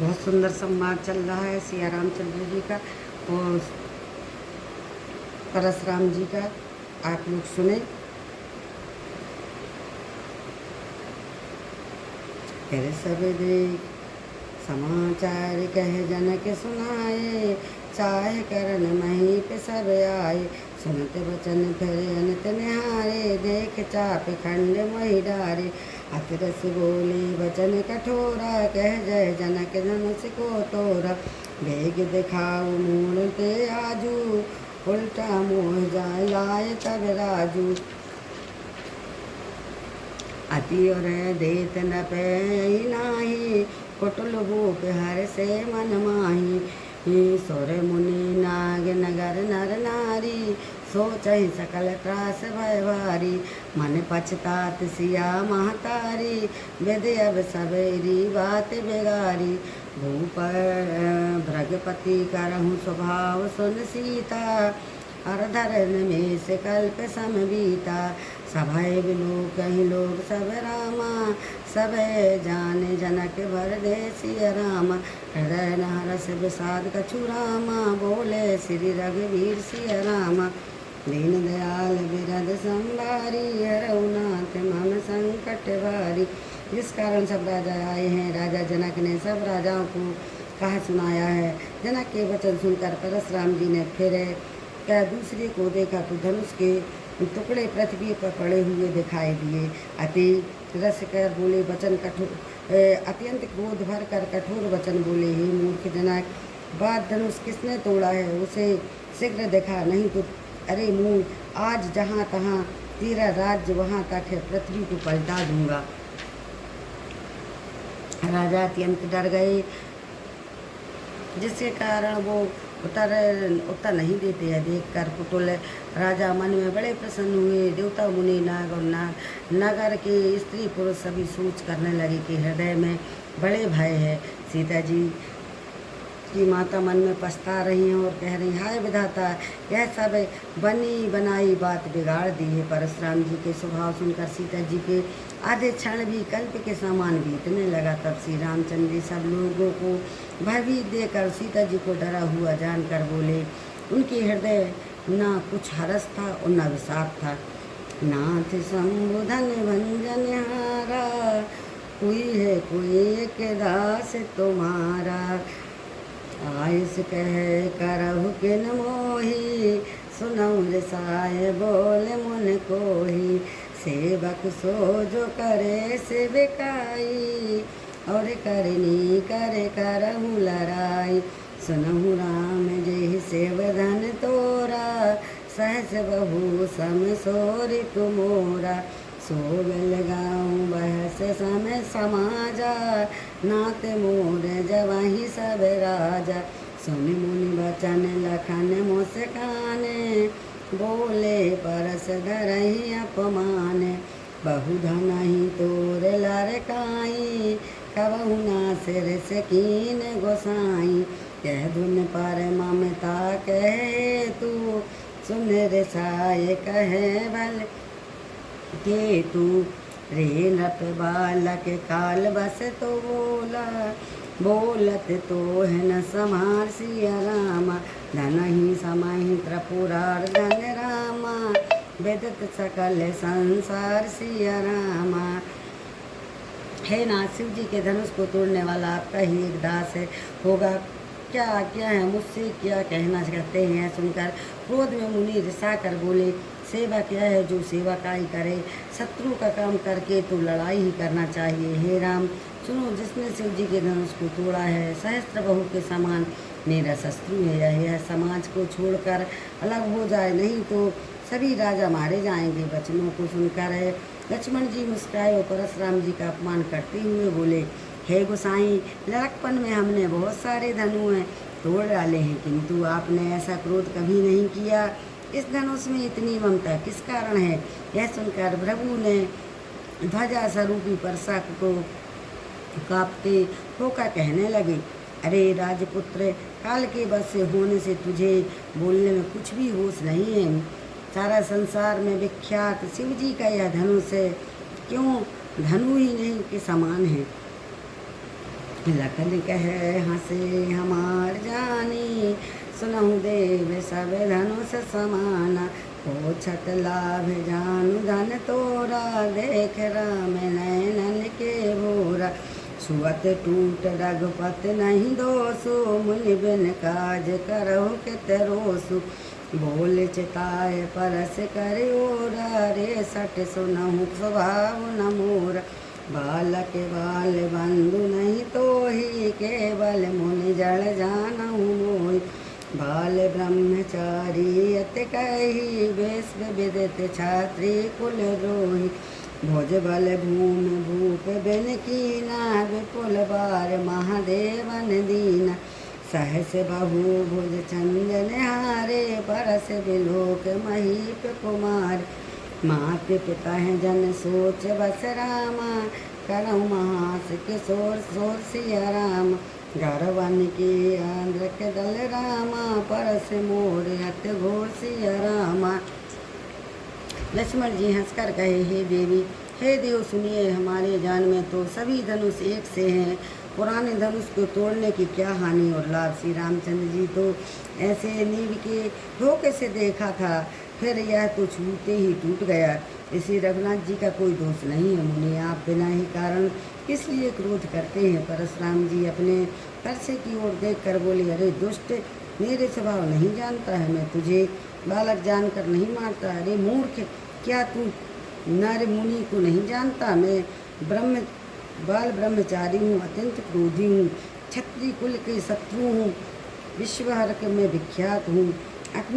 बहुत सुंदर संवाद चल रहा है सिया रामचंद्र जी का और परशुराम जी का। आप लोग सुने। फिर सब देख समाचार कह जनक सुनाए, चाहे करन मही पे सब आए। सुनत बचन फिर अनत निहारे, देख चाप खंड मोहि डारे। अतरस बोले बचन कठोरा, कह जय जनक धनुष को तोरा। वेग दिखाओ मूल ते आजू, उल्टा मोह जाए लाए तब राजू। अति और देत न पे नाही, कुटुल भूप हर से मन माही। सोर मुनि नाग नगर नर नारी, सोचहि सकल त्रास भय भारी। मन पछतात सिया महतारी, विधि अब सबेरी बात बिगारी। भूप भृगपति करहु स्वभाव सुन सीता, अरधरन में से कल्प सम बीता। सभय बिलो कहीं लोग सब रामा, सब जाने जनक भर दे सिया रामा। हृदय नारस विषाद कछु रामा, बोले श्री रघुवीर सिया रामा। दीन दयाल बिरद संभारी, हरउनाथ मम संकट भारी। जिस कारण सब राजा आए हैं, राजा जनक ने सब राजाओं को कहा सुनाया है। जनक के वचन सुनकर परशुराम जी ने फिर क्या दूसरे को देखा तो धनुष के टुकड़े पृथ्वी पर पड़े हुए दिखाई दिए। अति रस कर बोले वचन कठोर, अत्यंत क्रोध भर कर कठोर वचन बोले, हे मूर्ख जनक, बात धनुष किसने तोड़ा है, उसे शीघ्र दिखा, नहीं तो अरे मूल आज जहाँ तहाँ तेरा राज्य वहाँ तक है, पृथ्वी को पलटा दूंगा। राजा अत्यंत डर गए, जिसके कारण वो उत्तर नहीं देते हैं। देखकर कुटुल राजा मन में बड़े प्रसन्न हुए। देवता मुनि नाग और नगर के स्त्री पुरुष सभी सोच करने लगे कि हृदय में बड़े भय है। सीता जी की माता मन में पछता रही हैं और कह रही, हाय विधाता, यह सब बनी बनाई बात बिगाड़ दी है। परशुराम जी के स्वभाव सुनकर सीता जी के आधे क्षण भी कल्प के समान बीतने लगा। तब श्री रामचंद्र जी सब लोगों को भयभीत देकर सीता जी को डरा हुआ जानकर बोले। उनके हृदय न कुछ हरस था और न विषाद था। नाथ संबुधन भंजन हारा, कोई है कोई एक दास तुम्हारा। आयुष कह करहु किन मोही, सुनऊ रसाय बोल मुन कोही। सेवक सो जो करे सेविकाई, और करनी करे करहु लड़ाई। सुनहु राम जेहि सेवधन तोरा, सहस बहु सम सोरि तुमोरा। सोगल गाँव बहस समय समाजा, नात मोर जवहि सब राजा। सुनि मुनि बचन लखन मुस्काने, बोले परस धरहि अपमान। बहु धनहि तोर लरकाई, कबहु ना सिर से कीन गोसाई। कह धुन पर ममता कहे तू, सुन रिसाय कहे बल के तू। रे नप बालक काल बस तो बोला, बोलत तो है न समार सिया रामा। धन ही समाहि त्रिपुरार धन रामा, विदत सकल संसार सिया रामा। हे नाथ, शिव जी के धनुष को तोड़ने वाला आपका ही एक दास है होगा। क्या क्या है, मुझसे क्या कहना चाहते हैं। सुनकर क्रोध में मुनि रिसा कर बोले, सेवा क्या है जो सेवा का ही करे, शत्रु का काम करके तो लड़ाई ही करना चाहिए। हे राम सुनो, जिसने शिव जी के धनुष को तोड़ा है, सहस्त्र बहू के समान मेरा शत्रु है। यह समाज को छोड़कर अलग हो जाए, नहीं तो सभी राजा मारे जाएंगे। वचनों को सुनकर लक्ष्मण जी मुस्कुराए और परशुराम जी का अपमान करते हुए बोले, हे गोसाई, लड़कपन में हमने बहुत सारे धनु हैं तोड़ डाले हैं, किंतु आपने ऐसा क्रोध कभी नहीं किया। इस धनुष में इतनी ममता किस कारण है। यह सुनकर प्रभु ने ध्वजा स्वरूपी परशा को कांपते होकर कहने लगे, अरे राजपुत्र, काल के बस से होने से तुझे बोलने में कुछ भी होश नहीं है। सारा संसार में विख्यात शिव जी का यह धनुष है, क्यों धनु ही नहीं के समान है। लखन कहे हंसे हमार जानी, सुनहु देव सब धनुष समाना। हो छत लाभ जानु धन तोरा, देख राम नैनन के भोरा। सुअत टूट रघुपत नहीं दोसु, मुनि बिन काज करहु कित रोसु। बोल चिताय परस करियोरा, रे सट सुनहु स्वभाव न मोरा। बालक बाल बंधु नहीं तोहि, केवल मुनि जड़ जानहु मोहि। बाल ब्रह्मचारी अति कही, विश्व विदित छात्री कुल रोहि। भोज बल भूमि भूप बिन कीना, विपुल बार महादेवन दीना। सहस बहु भुज चंदन हारे, परस बिलोक महीप कुमार। मात पिता है जन सोच बस रामा, करहु महास किशोर सोर सिया राम। गरवन के आंध्र के दल रामा, परस मोर अत घोर सिया रामा। लक्ष्मण जी हंसकर कहे, हे देवी, हे देव, सुनिए, हमारे जान में तो सभी धनुष एक से हैं। पुराने धनुष को तोड़ने की क्या हानि और लाभ। श्री रामचंद्र जी तो ऐसे नींव के धोखे से देखा था, फिर यह तो छूटते ही टूट गया। इसी रघुनाथ जी का कोई दोष नहीं है। मुनि, आप बिना ही कारण किस लिए क्रोध करते हैं। परशुराम जी अपने परसे की ओर देख कर बोले, अरे दुष्ट, मेरे स्वभाव नहीं जानता है, मैं तुझे बालक जानकर नहीं मारता। अरे मूर्ख, क्या तू नर मुनि को नहीं जानता। मैं बाल ब्रह्मचारी हूँ, अत्यंत क्रोधी हूँ, क्षत्रिय कुल के शत्रु हूँ, विश्वहर में विख्यात हूँ। अपनी